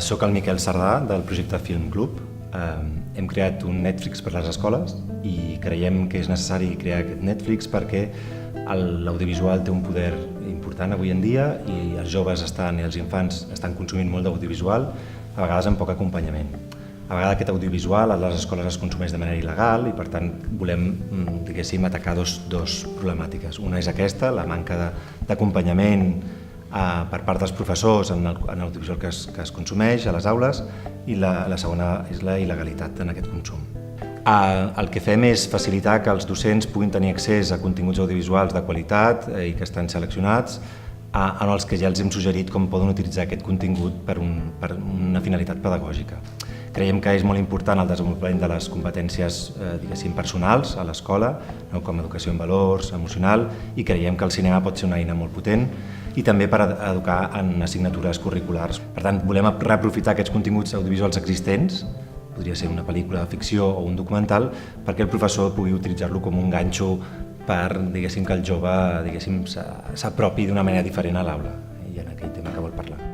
Soc el Miquel Sardà, del projecte Film Club. Hem creat un Netflix per a les escoles i creiem que és necessari crear aquest Netflix perquè l'audiovisual té un poder important avui en dia i els joves i els infants estan consumint molt d'audiovisual, a vegades amb poc acompanyament. A vegades aquest audiovisual a les escoles es consumeix de manera il·legal i per tant volem, diguéssim, atacar dos problemàtiques. Una és aquesta, la manca d'acompanyament per part dels professors en l'audiovisual que es consumeix a les aules i la segona és la il·legalitat en aquest consum. El que fem és facilitar que els docents puguin tenir accés a continguts audiovisuals de qualitat i que estan seleccionats en els que ja els hem suggerit com poden utilitzar aquest contingut per una finalitat pedagògica. Creiem que és molt important el desenvolupament de les competències, diguéssim, personals a l'escola, com educació en valors, emocional, i creiem que el cinema pot ser una eina molt potent i també per educar en assignatures curriculars. Per tant, volem reaprofitar aquests continguts audiovisuals existents, podria ser una pel·lícula de ficció o un documental, perquè el professor pugui utilitzar-lo com un ganxo per, diguéssim, que el jove s'apropi d'una manera diferent a l'aula i en aquell tema que vol parlar.